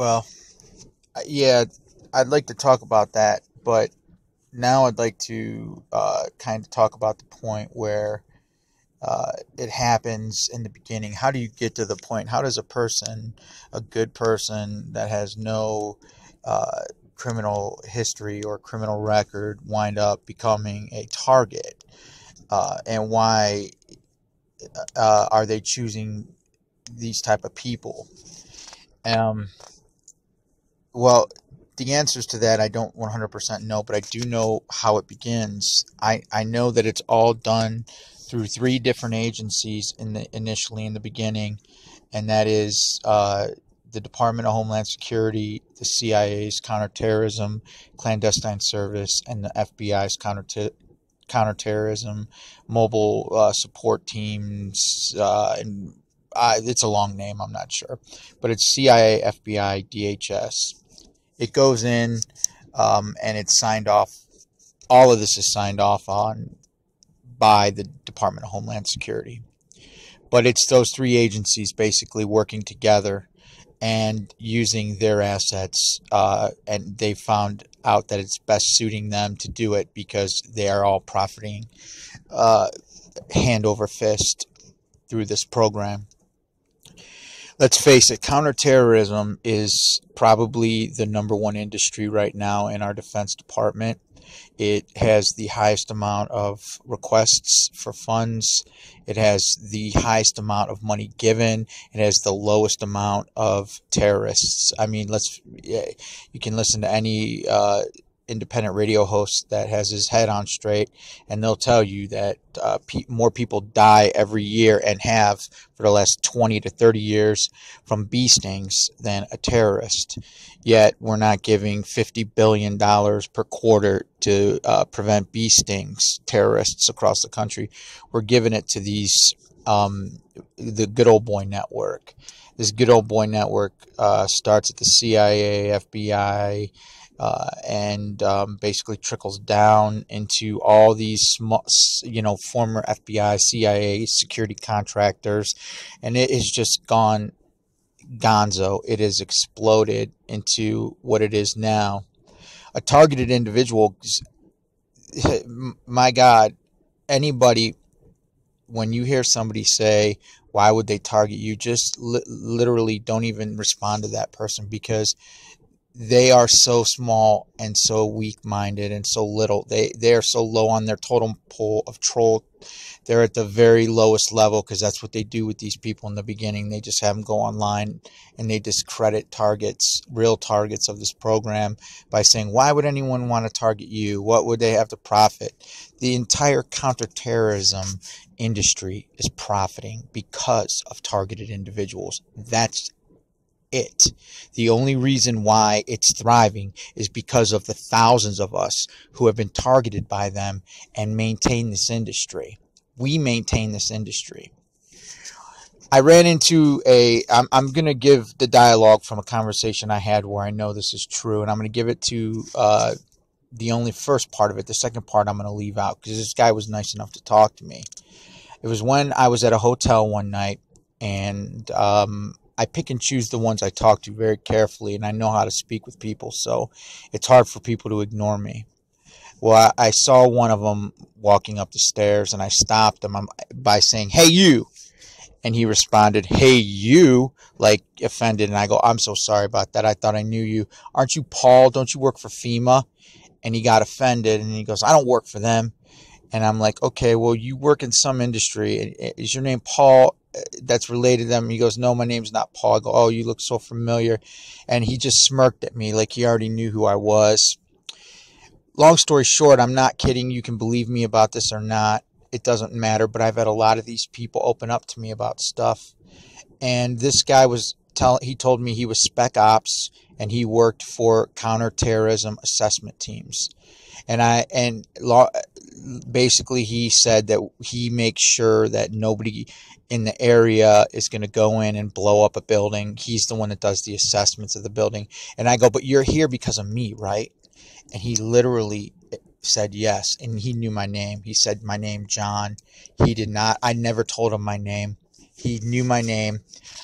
Well, yeah, I'd like to talk about that, but now I'd like to kind of talk about the point where it happens in the beginning. How do you get to the point? How does a good person that has no uh, criminal history or criminal record, wind up becoming a target? And why are they choosing these type of people? Um, Well, the answers to that I don't 100% know, but I do know how it begins. I know that it's all done through three different agencies initially in the beginning, and that is the Department of Homeland Security, the CIA's counterterrorism clandestine service, and the FBI's counterterrorism mobile support teams. And it's a long name, I'm not sure, but it's CIA, FBI, DHS. It goes in, and it's signed off. All of this is signed off on by the Department of Homeland Security. But it's those three agencies basically working together and using their assets, and they found out that it's best suiting them to do it because they are all profiting uh, hand over fist through this program. Let's face it, counterterrorism is probably the number one industry right now in our Defense Department. It has the highest amount of requests for funds. It has the highest amount of money given. It has the lowest amount of terrorists. I mean, you can listen to any independent radio host that has his head on straight, and they'll tell you that more people die every year and have for the last 20 to 30 years from bee stings than a terrorist. Yet we're not giving $50 billion per quarter to prevent bee stings terrorists across the country. We're giving it to the good old boy network. This good old boy network starts at the CIA, FBI, and basically trickles down into all these small, former FBI, CIA security contractors, and it has just gone gonzo. It has exploded into what it is now. A targeted individual, my God, anybody, when you hear somebody say, why would they target you, just literally don't even respond to that person, because they are so small and so weak-minded and so little. They are so low on their totem pole of troll. They're at the very lowest level because that's what they do with these people in the beginning. They just have them go online and they discredit targets, real targets of this program, by saying, why would anyone want to target you? What would they have to profit? The entire counterterrorism industry is profiting because of targeted individuals. That's it. The only reason why it's thriving is because of the thousands of us who have been targeted by them and maintain this industry. We maintain this industry. I ran into I'm going to give the dialogue from a conversation I had where I know this is true, and I'm going to give it to the only first part of it. The second part I'm going to leave out because this guy was nice enough to talk to me. It was when I was at a hotel one night, and I pick and choose the ones I talk to very carefully, and I know how to speak with people, so it's hard for people to ignore me. Well, I saw one of them walking up the stairs, and I stopped him by saying, hey, you. And he responded, hey, you, like offended. And I go, I'm so sorry about that. I thought I knew you. Aren't you Paul? Don't you work for FEMA? And he got offended, and he goes, I don't work for them. And I'm like, okay, well, you work in some industry. Is your name Paul that's related to them? He goes, no, my name's not Paul. I go, oh, you look so familiar. And he just smirked at me like he already knew who I was. Long story short, I'm not kidding. You can believe me about this or not. It doesn't matter, but I've had a lot of these people open up to me about stuff. And this guy he told me he was spec ops and he worked for counterterrorism assessment teams. Basically he said that he makes sure that nobody in the area is going to go in and blow up a building. He's the one that does the assessments of the building. And I go, but you're here because of me, right? And he literally said yes, and he knew my name. He said my name, John. He did not. I never told him my name. He knew my name.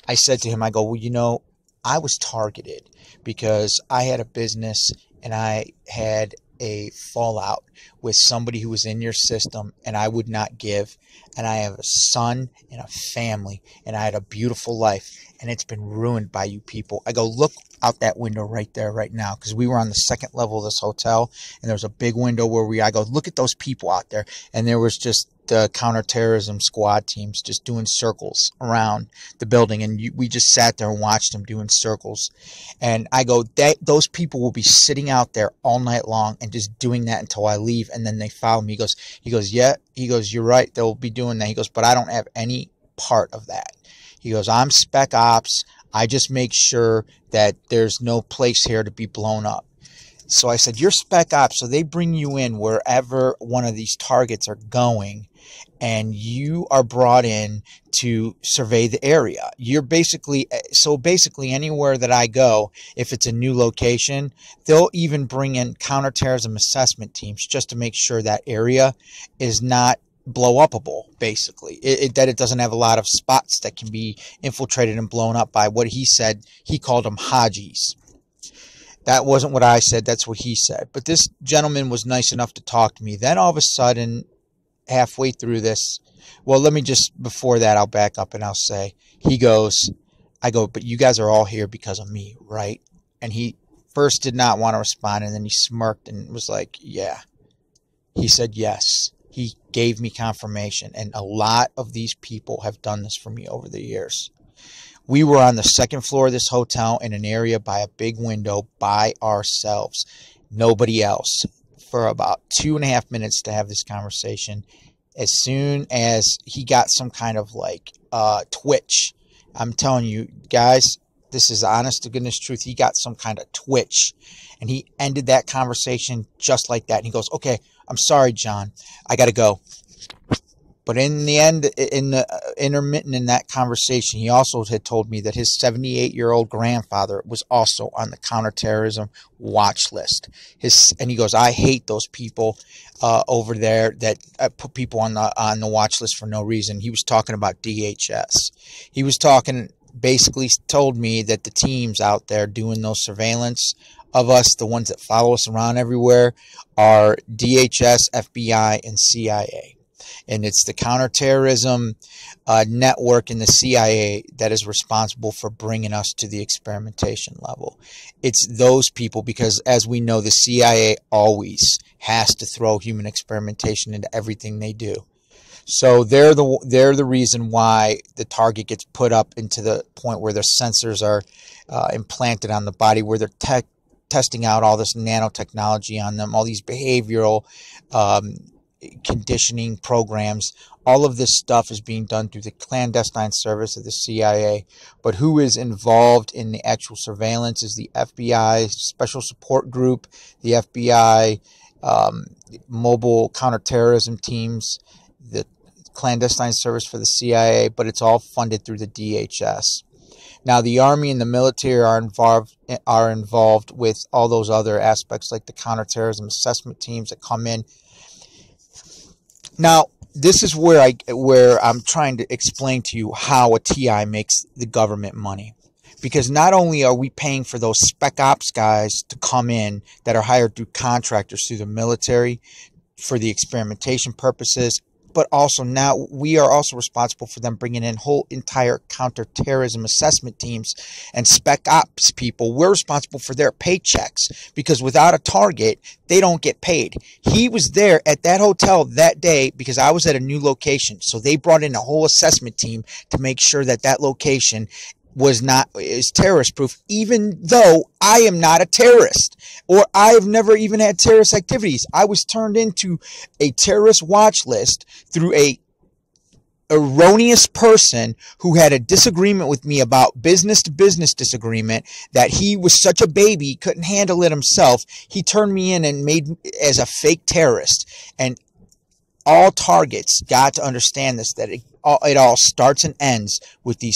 I said to him, I go, well, I was targeted because I had a business and I had a fallout with somebody who was in your system and I would not give. And I have a son and a family and I had a beautiful life and it's been ruined by you people. I go, look out that window right there right now, because we were on the second level of this hotel and there was a big window where I go, look at those people out there. And there was just the counterterrorism squad teams just doing circles around the building, and we just sat there and watched them doing circles. And I go, those people will be sitting out there all night long and just doing that until I leave, and then they follow me. He goes, yeah. He goes, you're right. They'll be doing that. He goes, but I don't have any part of that. He goes, I'm spec ops. I just make sure that there's no place here to be blown up. So I said, you're spec ops, so they bring you in wherever one of these targets are going, and you are brought in to survey the area. You're basically anywhere that I go, if it's a new location, they'll even bring in counterterrorism assessment teams just to make sure that area is not blow upable, basically, that it doesn't have a lot of spots that can be infiltrated and blown up by what he said. He called them Hajis. That wasn't what I said. That's what he said. But this gentleman was nice enough to talk to me. Then all of a sudden, halfway through this, well, before that, I'll back up and I'll say, I go, but you guys are all here because of me, right? And he first did not want to respond, and then he smirked and was like, yeah. He said yes. He gave me confirmation, and a lot of these people have done this for me over the years. We were on the second floor of this hotel in an area by a big window by ourselves. Nobody else. For about 2.5 minutes to have this conversation. As soon as he got some kind of twitch, I'm telling you guys, this is honest to goodness truth. He got some kind of twitch and he ended that conversation just like that. And he goes, okay, I'm sorry, John, I got to go. But in the end, in the intermittent in that conversation, he also had told me that his 78-year-old grandfather was also on the counterterrorism watch list. And he goes, I hate those people over there that put people on the watch list for no reason. He was talking about DHS. He was basically told me that the teams out there doing those surveillance of us, the ones that follow us around everywhere, are DHS, FBI, and CIA. And it's the counterterrorism network in the CIA that is responsible for bringing us to the experimentation level. It's those people, because as we know, the CIA always has to throw human experimentation into everything they do. So they're the reason why the target gets put up into the point where their sensors are implanted on the body, where they're testing out all this nanotechnology on them, all these behavioral conditioning programs. All of this stuff is being done through the clandestine service of the CIA. But who is involved in the actual surveillance is the FBI Special Support Group, the FBI mobile counterterrorism teams, the clandestine service for the CIA, but it's all funded through the DHS. Now, the Army and the military are involved with all those other aspects, like the counterterrorism assessment teams that come in. Now, this is where I'm trying to explain to you how a TI makes the government money. Because not only are we paying for those spec ops guys to come in that are hired through contractors through the military for the experimentation purposes, but also now we are also responsible for them bringing in whole entire counterterrorism assessment teams and spec ops people. We're responsible for their paychecks, because without a target, they don't get paid. He was there at that hotel that day because I was at a new location. So they brought in a whole assessment team to make sure that that location is terrorist proof, even though I am not a terrorist, or I've never even had terrorist activities. I was turned into a terrorist watch list through a erroneous person who had a disagreement with me about business to business disagreement, that he was such a baby, couldn't handle it himself. He turned me in and made me as a fake terrorist. And all targets got to understand this, that it all starts and ends with these